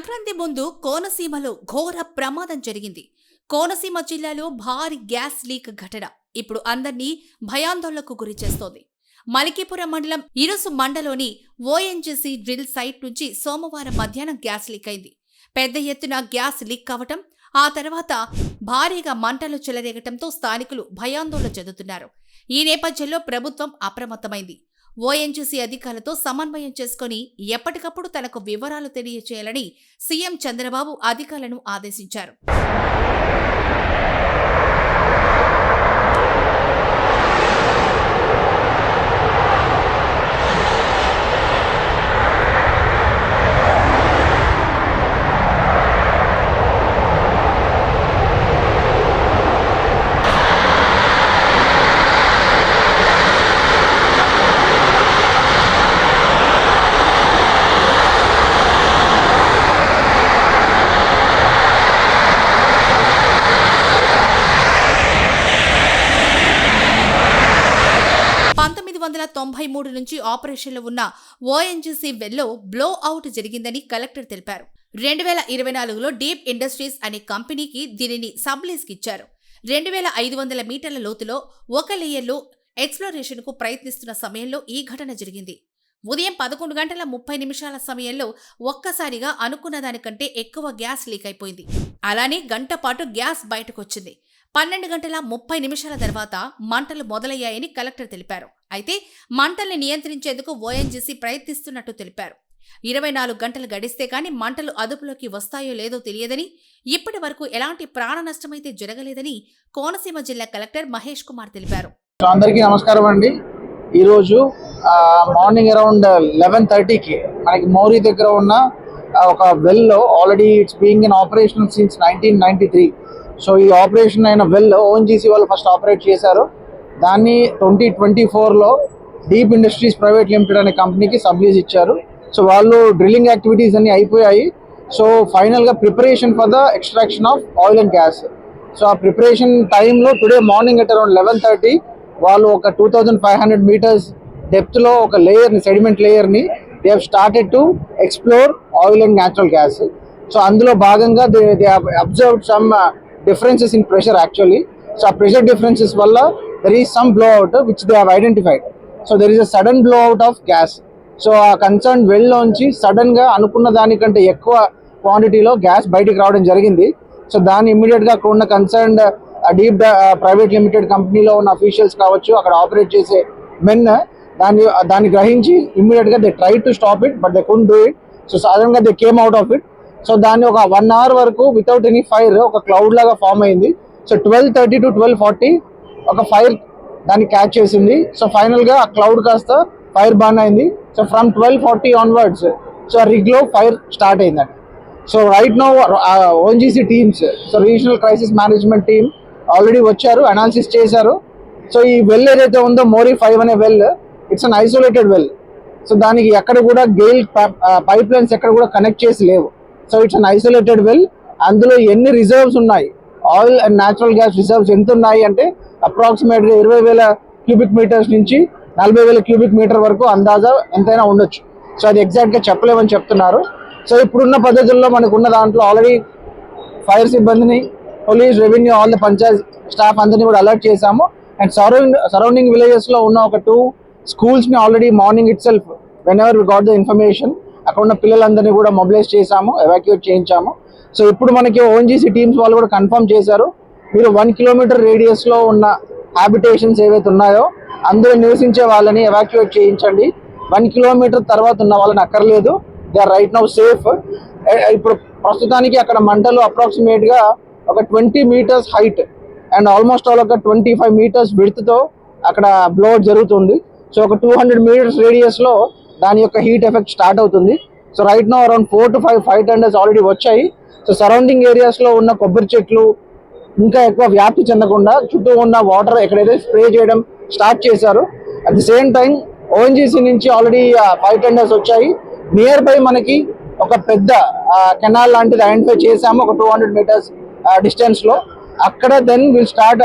సంక్రాంతి ముందు కోనసీమలో ఘోర ప్రమాదం జరిగింది. కోనసీమ జిల్లాలో భారీ గ్యాస్ లీక్ ఘటన ఇప్పుడు అందర్నీ భయాందోళనకు గురిచేస్తోంది. మలికీపురం మండలం ఇరుసు మండలోని ఓఎన్జీసీ డ్రిల్ సైట్ నుంచి సోమవారం మధ్యాహ్నం గ్యాస్ లీక్ అయింది. పెద్ద ఎత్తున గ్యాస్ లీక్ కావటం, ఆ తర్వాత భారీగా మంటలు చెలరేగటంతో స్థానికులు భయాందోళన చెందుతున్నారు. ఈ నేపథ్యంలో ప్రభుత్వం అప్రమత్తమైంది. ఓఎన్జీసీ అధికారులతో సమన్వయం చేసుకుని ఎప్పటికప్పుడు తనకు వివరాలు తెలియజేయాలని సీఎం చంద్రబాబు అధికారులను ఆదేశించారు. నుంచి ఆపరేషన్లో ఉన్న ఓఎన్జీసీ వెల్లో బ్లో అవుట్ జరిగిందని కలెక్టర్ తెలిపారు. 2024లో డీప్ ఇండస్ట్రీస్ అనే కంపెనీకి దీనిని సబ్లీజ్కి ఇచ్చారు. 2500 మీటర్ల లోతులో ఒక లేయర్లో ఎక్స్ప్లోరేషన్ కు ప్రయత్నిస్తున్న సమయంలో ఈ ఘటన జరిగింది. ఉదయం 11:30 సమయంలో ఒక్కసారిగా అనుకున్న దానికంటే ఎక్కువ గ్యాస్ లీక్ అయిపోయింది. అలానే గంట పాటు గ్యాస్ బయటకొచ్చింది. 12:30 తర్వాత మంటలు మొదలయ్యాయని కలెక్టర్ తెలిపారు. అయితే మంటల్ని నియంత్రించేందుకు ఓఎన్జీసీ ప్రయత్నిస్తున్నట్టు తెలిపారు. 24 గంటలు గడిస్తే కానీ మంటలు అదుపులోకి వస్తాయో లేదో తెలియదని, ఇప్పటి వరకు ఎలాంటి ప్రాణ నష్టమైతే జరగలేదని కోనసీమ జిల్లా కలెక్టర్ మహేష్ కుమార్ తెలిపారు. అందరికీ నమస్కారం అండి. ఈరోజు మార్నింగ్ అరౌండ్ 11:30కి మనకి మోరీ దగ్గర ఉన్న ఒక వెల్లో already it's being in operation since 1993. So ఈ ఆపరేషన్ అయిన వెల్ ఓఎన్జీసీ వాళ్ళు ఫస్ట్ ఆపరేట్ చేశారు. దాన్ని 2024లో డీప్ ఇండస్ట్రీస్ ప్రైవేట్ లిమిటెడ్ అనే కంపెనీకి సబ్లీజ్ ఇచ్చారు. సో వాళ్ళు డ్రిల్లింగ్ యాక్టివిటీస్ అన్ని అయిపోయాయి. సో ఫైనల్గా preparation for the extraction of oil and gas. So ఆ ప్రిపరేషన్ టైంలో టుడే మార్నింగ్ అట్ అరౌండ్ 11:30 వాళ్ళు ఒక 2500 మీటర్స్ డెప్త్లో ఒక లేయర్ని, సెడిమెంట్ లేయర్ని they have started to explore oil and natural gas. So అందులో భాగంగా they have observed some differences in pressure actually. So pressure differences valla there is some blowout which they have identified. So there is a sudden blowout of gas. So a concerned well lonchi sudden ga anukunna danikante ekkuva quantity lo gas bayitiki raavadam jarigindi. So dani immediate ga akkuna concerned deep private limited company lo unna officials kavachu akkada operate chese men dani grahinchi immediate ga they tried to stop it but they couldn't do it. So suddenly they came out of it. So దాన్ని ఒక 1 hour వరకు without any fire ఒక cloud లాగా form అయింది. So 12:30 to 12:40 ఒక fire దాన్ని catch చేసింది. So ఫైనల్గా ఆ క్లౌడ్ కాస్త ఫైర్ బర్న్ అయింది. సో ఫ్రమ్ 12:40 ఆన్వర్డ్స్ సో రిగ్లో ఫైర్ స్టార్ట్ అయిందండి. So right now ONGC teams, so regional crisis management team already వచ్చారు, అనాలిసిస్ చేశారు. సో ఈ వెల్ ఏదైతే ఉందో మోరీ 5 అనే well it's an isolated well. So దానికి ఎక్కడ కూడా గెయిల్ పైప్ లైన్స్ ఎక్కడ కూడా కనెక్ట్ చేసి లేవు. So it's an isolated well. అందులో ఎన్ని రిజర్వ్స్ ఉన్నాయి, oil and natural gas reserves ఎంత ఉన్నాయి అంటే అప్రాక్సిమేట్గా 20,000 క్యూబిక్ మీటర్స్ నుంచి 40,000 క్యూబిక్ మీటర్ వరకు అందాజా ఎంతైనా ఉండొచ్చు. సో అది ఎగ్జాక్ట్గా చెప్పలేమని చెప్తున్నారు. సో ఇప్పుడున్న పద్ధతుల్లో మనకున్న దాంట్లో ఆల్రెడీ ఫైర్ సిబ్బందిని, police, revenue, all the Panchayat staff అందరినీ కూడా అలర్ట్ చేశాము. అండ్ సరౌండింగ్ విలేజెస్లో ఉన్న ఒక 2 స్కూల్స్ని already morning itself whenever we got the information అక్కడ ఉన్న పిల్లలందరినీ కూడా మొబిలైజ్ చేశాము, ఎవాక్యుయేట్ చేయించాము. సో ఇప్పుడు మనకి ఓఎన్జీసీ టీమ్స్ వాళ్ళు కూడా కన్ఫర్మ్ చేశారు, మీరు 1 కిలోమీటర్ రేడియస్లో ఉన్న హ్యాబిటేషన్స్ ఏవైతే ఉన్నాయో అందులో నివసించే వాళ్ళని ఎవాక్యుయేట్ చేయించండి. 1 కిలోమీటర్ తర్వాత ఉన్న వాళ్ళని అక్కర్లేదు, they are right now safe. ఇప్పుడు ప్రస్తుతానికి అక్కడ మంటలు అప్రాక్సిమేట్గా ఒక 20 metres height and almost all ఒక 25 మీటర్స్ విడ్త్తో అక్కడ బ్లోఅవుట్ జరుగుతుంది. సో ఒక 200 మీటర్స్ రేడియస్లో దాని యొక్క హీట్ ఎఫెక్ట్ స్టార్ట్ అవుతుంది. So right now around 4 to 5 fire tenders already వచ్చాయి. సో సరౌండింగ్ ఏరియాస్లో ఉన్న కొబ్బరి చెట్లు ఇంకా ఎక్కువ వ్యాప్తి చెందకుండా చుట్టూ ఉన్న వాటర్ ఎక్కడైతే స్ప్రే చేయడం స్టార్ట్ చేశారు. At the same time ONGC నుంచి ఆల్రెడీ ఫైర్ టెండర్స్ వచ్చాయి. నియర్ బై మనకి ఒక పెద్ద కెనాల్ లాంటిది ఐడెంటిఫై చేశాము ఒక 200 మీటర్స్ డిస్టెన్స్లో. అక్కడ then will start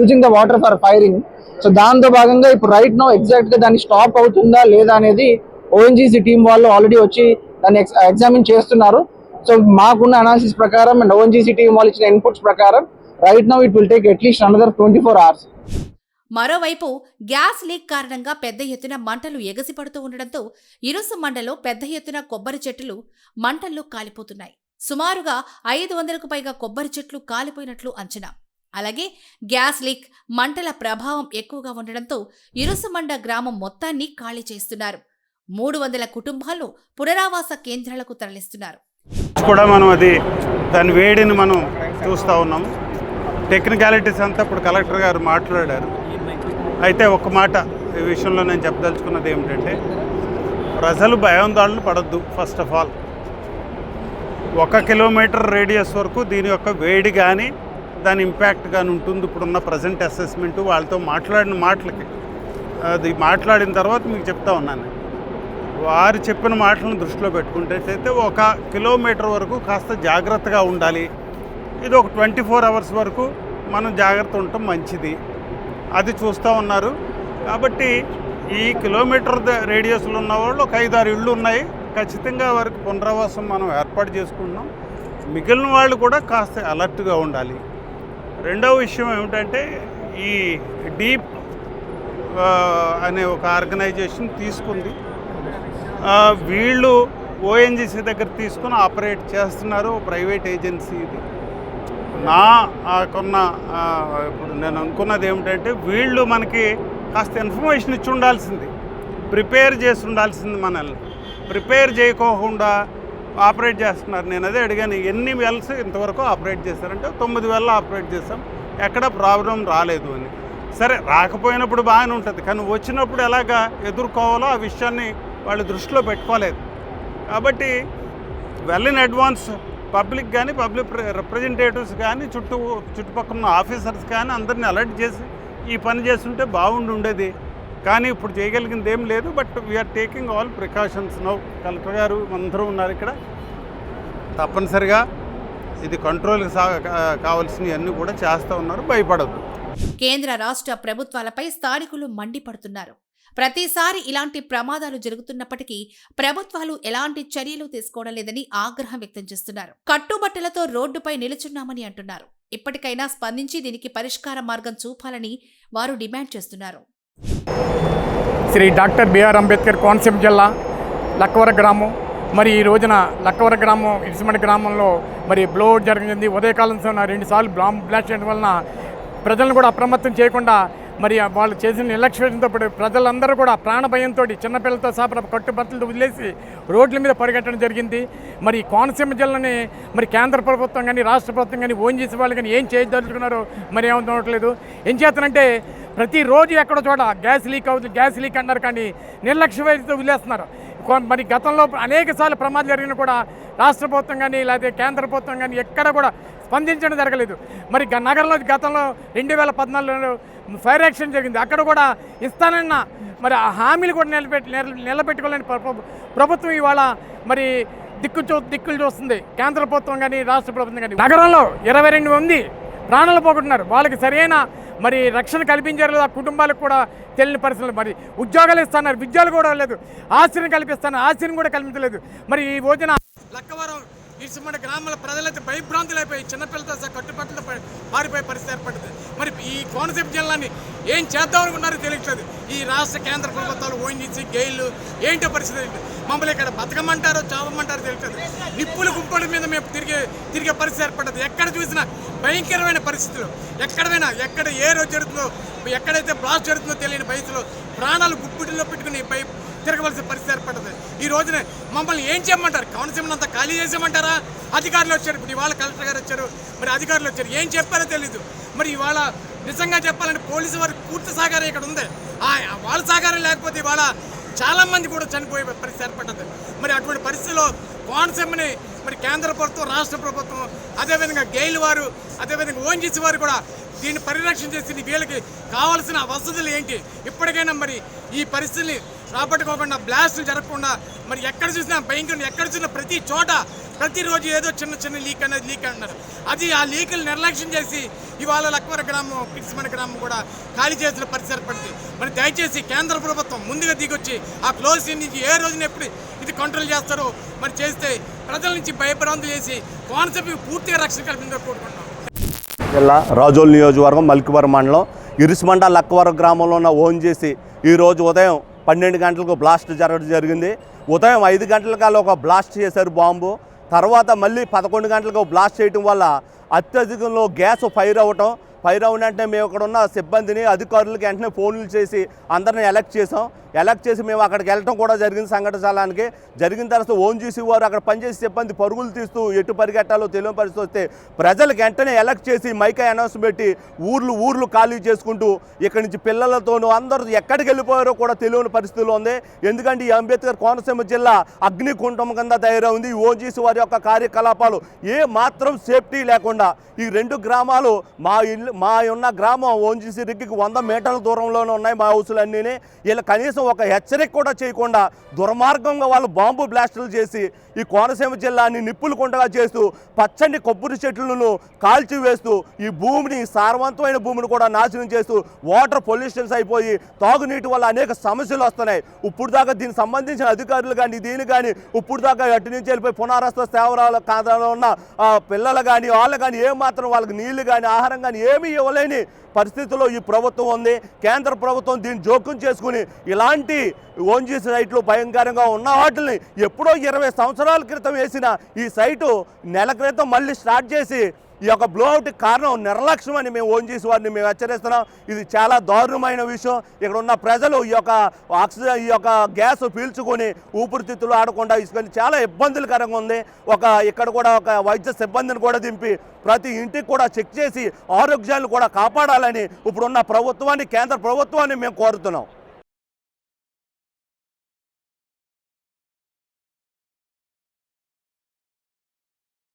using the water for firing. So దాంతో భాగంగా ఇప్పుడు రైట్ నో ఎగ్జాక్ట్గా దాన్ని స్టాప్ అవుతుందా లేదా అనేది ఓఎన్జీసీ టీం వాళ్ళు ఆల్రెడీ వచ్చి దాన్ని ఎగ్జామిన్ చేస్తున్నారు. సో మాకున్న అనాలిసిస్ ప్రకారం అండ్ ఓఎన్జీసీ టీం వాళ్ళు ఇచ్చిన ఇన్పుట్స్ ప్రకారం right now it will take at least another 24 hours. మరోవైపు గ్యాస్ లీక్ కారణంగా పెద్ద ఎత్తున మంటలు ఎగసిపడుతూ ఉండడంతో ఇరుసు మండలో పెద్ద ఎత్తున కొబ్బరి చెట్లు మంటల్లో కాలిపోతున్నాయి. సుమారుగా 500కు పైగా కొబ్బరి చెట్లు కాలిపోయినట్లు అంచనా. అలాగే గ్యాస్ లీక్ మంటల ప్రభావం ఎక్కువగా ఉండడంతో ఇరుసుమండ గ్రామం మొత్తాన్ని ఖాళీ చేస్తున్నారు. 300 కుటుంబాలు పునరావాస కేంద్రాలకు తరలిస్తున్నారు. కూడా మనం దాని వేడిని మనం చూస్తూ ఉన్నాము. టెక్నికాలిటీస్ అంతా ఇప్పుడు కలెక్టర్ గారు మాట్లాడారు. అయితే ఒక్క మాట ఈ విషయంలో నేను చెప్పదలుచుకున్నది ఏమిటంటే, ప్రజలు భయాందోళన పడద్దు. First of all 1 kilometre radius వరకు దీని యొక్క వేడి కానీ దాని ఇంపాక్ట్ కానీ ఉంటుంది. ఇప్పుడున్న ప్రజెంట్ అసెస్మెంట్ వాళ్ళతో మాట్లాడిన మాటలకి అది మాట్లాడిన తర్వాత మీకు చెప్తా ఉన్నాను. వారు చెప్పిన మాటలను దృష్టిలో పెట్టుకుంటే 1 కిలోమీటర్ వరకు కాస్త జాగ్రత్తగా ఉండాలి. ఇది ఒక 24 hours వరకు మనం జాగ్రత్త ఉండటం మంచిది. అది చూస్తూ ఉన్నారు. కాబట్టి ఈ కిలోమీటర్ రేడియస్లో ఉన్న వాళ్ళు ఒక 5-6 ఇళ్ళు ఉన్నాయి. ఖచ్చితంగా వారికి పునరావాసం మనం ఏర్పాటు చేసుకుంటున్నాం. మిగిలిన వాళ్ళు కూడా కాస్త అలర్ట్గా ఉండాలి. రెండవ విషయం ఏమిటంటే, ఈ డీప్ అనే ఒక ఆర్గనైజేషన్ తీసుకుంది. వీళ్ళు ఓఎన్జీసీ దగ్గర తీసుకుని ఆపరేట్ చేస్తున్నారు. ప్రైవేట్ ఏజెన్సీ ఇది. ఇప్పుడు నేను అనుకున్నది ఏమిటంటే, వీళ్ళు మనకి కాస్త ఇన్ఫర్మేషన్ ఇచ్చి ఉండాల్సింది, ప్రిపేర్ చేసి ఉండాల్సింది. మనల్ని ప్రిపేర్ చేయకోకుండా ఆపరేట్ చేస్తున్నారు. నేను అదే అడిగాను, ఎన్ని వెల్స్ ఇంతవరకు ఆపరేట్ చేశారంటే 9 వెల్ ఆపరేట్ చేశాం, ఎక్కడ ప్రాబ్లం రాలేదు అని. సరే, రాకపోయినప్పుడు బాగానే ఉంటుంది, కానీ వచ్చినప్పుడు ఎలాగా ఎదుర్కోవాలో ఆ విషయాన్ని వాళ్ళు దృష్టిలో పెట్టుకోలేదు. కాబట్టి వెల్ ఇన్ అడ్వాన్స్ పబ్లిక్ కానీ, పబ్లిక్ రిప్రజెంటేటివ్స్ కానీ, చుట్టుపక్కల ఉన్న ఆఫీసర్స్ కానీ అందరినీ అలర్ట్ చేసి ఈ పని చేస్తుంటే బాగుండేది. కానీ ఇప్పుడు చేయగలిగింది ఏం లేదు. But we're taking all precautions now. Collector గారు అందరూ ఉన్నారు ఇక్కడ. తప్పనిసరిగా ఇది కంట్రోల్కి కావాల్సినవి అన్నీ కూడా చేస్తూ ఉన్నారు. భయపడద్దు. కేంద్ర రాష్ట్ర ప్రభుత్వాలపై స్థానికులు మండిపడుతున్నారు. ప్రతిసారి ఇలాంటి ప్రమాదాలు జరుగుతున్నప్పటికీ ప్రభుత్వాలు ఎలాంటి చర్యలు తీసుకోవడం లేదని ఆగ్రహం వ్యక్తం చేస్తున్నారు. కట్టుబట్టలతో రోడ్డుపై నిలుచున్నామని అంటున్నారు. ఇప్పటికైనా స్పందించి దీనికి పరిష్కార మార్గం చూపాలని వారు డిమాండ్ చేస్తున్నారు. శ్రీ డాక్టర్ బిఆర్ అంబేద్కర్ కోనసీమ జిల్లా లక్కవరం గ్రామం. మరి ఈ రోజున లక్కవరం గ్రామం, ఇరుసుమండ గ్రామంలో మరి బ్లోఅవుట్ జరిగింది. ఉదయకాలం 2 సార్లు బ్లాస్ట్ చేయడం వలన ప్రజలను కూడా అప్రమత్తం చేయకుండా మరి వాళ్ళు చేసిన నిర్లక్ష్యంతో ప్రజలందరూ కూడా ప్రాణభయంతో చిన్నపిల్లలతో సహా కట్టుబట్టలతో వదిలేసి రోడ్ల మీద పరిగెట్టడం జరిగింది. మరి కోనసీమ జిల్లాని మరి కేంద్ర ప్రభుత్వం కానీ, రాష్ట్ర ప్రభుత్వం కానీ, ఓఎన్జీసీ వాళ్ళు కానీ ఏం చేయదలుచుకున్నారో మరి ఏమవుతుండట్లేదు. ఏం చేస్తానంటే, ప్రతిరోజు ఎక్కడో చోట గ్యాస్ లీక్ అవుతుంది, గ్యాస్ లీక్ అంటారు, కానీ నిర్లక్ష్యంతో వదిలేస్తున్నారు. మరి గతంలో అనేక సార్లు ప్రమాదాలు జరిగినా కూడా రాష్ట్ర ప్రభుత్వం కానీ లేకపోతే కేంద్ర ప్రభుత్వం కానీ ఎక్కడ కూడా స్పందించడం జరగలేదు. మరి నగరంలో గతంలో 2014లో ఫైర్ యాక్సిడెంట్ జరిగింది. అక్కడ కూడా ఇస్తానన్న మరి ఆ హామీలు కూడా నిలబెట్టుకోలేని ప్రభుత్వం ఇవాళ మరి దిక్కులు చూస్తుంది. కేంద్ర ప్రభుత్వం కానీ, రాష్ట్ర ప్రభుత్వం కానీ. నగరంలో 22 మంది ప్రాణాలు పోగొట్టున్నారు. వాళ్ళకి సరైన మరి రక్షణ కల్పించారు లేదా కుటుంబాలకు కూడా తెలియని పరిస్థితులు. మరి ఉద్యోగాలు ఇస్తున్నారు, విద్యలు కూడా లేదు. ఆశ్రయం కల్పిస్తున్నారు, ఆశ్రయం కూడా కల్పించలేదు. మరి ఈ రోజున లక్కవరం, ఇరుసుమండ గ్రామాల ప్రజలైతే భయభ్రాంతులైపోయి చిన్నపిల్లలతో సహా కట్టుబట్టలతో పారిపోయే పరిస్థితి ఏర్పడుతుంది. మరి ఈ కోనసీమ జిల్లాని ఏం చేద్దాం అనుకున్నారో తెలియట్లేదు. ఈ రాష్ట్ర కేంద్ర ప్రభుత్వాలు, ఓఎన్జీసీ, గెయిలు ఏంటో పరిస్థితి. మమ్మల్ని ఇక్కడ బతకమంటారో చావమంటారో తెలియట్లేదు. నిప్పుల గుంపడి మీద మేము తిరిగే పరిస్థితి ఏర్పడ్డది. ఎక్కడ చూసినా భయంకరమైన పరిస్థితులు. ఎక్కడ ఏ రోజు జరుగుతుందో, ఎక్కడైతే బ్లాస్ట్ జరుగుతుందో తెలియని పరిస్థితుల్లో ప్రాణాలు గుప్పిటిలో పెట్టుకుని తిరగవలసిన పరిస్థితి ఏర్పడుతుంది. ఈ రోజున మమ్మల్ని ఏం చేయమంటారు? కోనసీమను అంతా ఖాళీ చేసేయమంటారా? అధికారులు వచ్చారు, ఇప్పుడు ఇవాళ కలెక్టర్ గారు వచ్చారు, మరి అధికారులు వచ్చారు, ఏం చెప్పారో తెలీదు. మరి ఇవాళ నిజంగా చెప్పాలంటే పోలీసు వారికి పూర్తి సహకారం ఇక్కడ ఉంది. వాళ్ళ సహకారం లేకపోతే ఇవాళ చాలామంది కూడా చనిపోయే పరిస్థితి ఏర్పడ్డది. మరి అటువంటి పరిస్థితిలో కోనసీమని మరి కేంద్ర ప్రభుత్వం, రాష్ట్ర ప్రభుత్వం, అదేవిధంగా గెయిల్ వారు, అదేవిధంగా ఓఎన్జీసీ వారు కూడా దీన్ని పరిరక్షణ చేసి వీళ్ళకి కావాల్సిన వసతులు ఏంటి, ఇప్పటికైనా మరి ఈ పరిస్థితిని రాబట్టుకోకుండా, బ్లాస్టులు జరగకుండా, మరి ఎక్కడ చూసినా భయంకరం, ఎక్కడ చూసినా ప్రతి చోట ప్రతిరోజు ఏదో చిన్న లీక్ అన్నారు. అది ఆ లీకులు నిర్లక్ష్యం చేసి ఇవాళ లక్కవరం గ్రామం, ఇరుసుమండ గ్రామం కూడా ఖాళీ చేసిన పరిస్థితి ఏర్పడింది. మరి దయచేసి కేంద్ర ప్రభుత్వం ముందుగా దిగొచ్చి ఆ క్లోజ్ నుంచి ఏ రోజున ఇది కంట్రోల్ చేస్తారు. మరి చేస్తే ప్రజల నుంచి భయభ్రాంతులు చేసి కోనసీమకి పూర్తిగా రక్షణ కల్పించాలని కోరుకుంటున్నాం. జిల్లా రాజోల్ నియోజకవర్గం మల్కివరం మండలం ఇరుసుమండ లక్కవరం గ్రామంలో ఉన్న ఓఎన్జీసీ ఈరోజు ఉదయం 12 గంటలకు బ్లాస్ట్ జరగడం జరిగింది. ఉదయం 5 గంటల కాలం ఒక బ్లాస్ట్ చేశారు బాంబు. తర్వాత మళ్ళీ 11 గంటలకు బ్లాస్ట్ చేయడం వల్ల అత్యధికంలో గ్యాస్ ఫైర్ అవ్వటం. ఫైర్ అయిన వెంటనే మేము అక్కడ ఉన్న సిబ్బందిని అధికారులకి వెంటనే ఫోన్లు చేసి అందరిని ఎలక్ట్ చేసాం. ఎలక్ట్ చేసి మేము అక్కడికి వెళ్ళటం కూడా జరిగింది సంఘటన స్థలానికి. జరిగిన తర్వాత ఓఎన్జీసీ వారు అక్కడ పనిచేసే సిబ్బంది పరుగులు తీస్తూ ఎటు పరిగెట్టాలో తెలియని పరిస్థితి వస్తే ప్రజలకు వెంటనే ఎలక్ట్ చేసి మైకా అనౌన్స్ పెట్టి ఊర్లు ఖాళీ చేసుకుంటూ ఇక్కడి నుంచి పిల్లలతోనూ అందరూ ఎక్కడికి వెళ్ళిపోయారో కూడా తెలియని పరిస్థితిలో ఉంది. ఎందుకంటే ఈ అంబేద్కర్ కోనసీమ జిల్లా అగ్నికుంఠం కింద తయారైంది. ఈ ఓఎన్జీసీ వారి యొక్క కార్యకలాపాలు ఏ మాత్రం సేఫ్టీ లేకుండా ఈ 2 గ్రామాలు మా ఉన్న గ్రామం ఓఎన్జీసీ రిగ్గికి 100 మీటర్ల దూరంలోనే ఉన్నాయి మా హౌసులన్నీ. వీళ్ళు కనీసం ఒక హెచ్చరిక కూడా చేయకుండా దుర్మార్గంగా వాళ్ళు బాంబు బ్లాస్టులు చేసి ఈ కోనసీమ జిల్లాని నిప్పులు కుండగా చేస్తూ పచ్చని కొబ్బరి చెట్లను కాల్చివేస్తూ ఈ భూమిని సారవంతమైన భూమిని కూడా నాశనం చేస్తూ వాటర్ పొల్యూషన్స్ అయిపోయి తాగునీటి వల్ల అనేక సమస్యలు వస్తున్నాయి. ఇప్పుడు దాకా దీనికి సంబంధించిన అధికారులు కానీ దీని కానీ ఇప్పుడు దాకా అటు నుంచి వెళ్ళిపోయి పునరావాస సేవల కాదంలో ఉన్న పిల్లలు కానీ వాళ్ళు కానీ ఏమాత్రం వాళ్ళకి నీళ్లు కానీ ఆహారం కానీ ఏమీ ఇవ్వలేని పరిస్థితుల్లో ఈ ప్రభుత్వం ఉంది. కేంద్ర ప్రభుత్వం దీన్ని జోక్యం చేసుకుని ఇలాంటి ఓఎన్జీసీ సైట్లు భయంకరంగా ఉన్న వాటిని ఎప్పుడో 20 సంవత్సరాల క్రితం వేసిన ఈ సైటు నెల క్రితం మళ్ళీ స్టార్ట్ చేసి ఈ యొక్క బ్లోఅవుట్కి కారణం నిర్లక్ష్యం అని మేము ఓఎన్జీసీ వారిని మేము హెచ్చరిస్తున్నాం. ఇది చాలా దారుణమైన విషయం. ఇక్కడ ఉన్న ప్రజలు ఈ యొక్క ఆక్సిజన్ ఈ యొక్క గ్యాస్ పీల్చుకొని ఊపిరితిత్తులు ఆడకుండా ఇసుకొని చాలా ఇబ్బందులకరంగా ఉంది. ఇక్కడ కూడా ఒక వైద్య సిబ్బందిని కూడా దింపి ప్రతి ఇంటికి కూడా చెక్ చేసి ఆరోగ్యాన్ని కూడా కాపాడాలని ఇప్పుడున్న ప్రభుత్వాన్ని కేంద్ర ప్రభుత్వాన్ని మేము కోరుతున్నాం.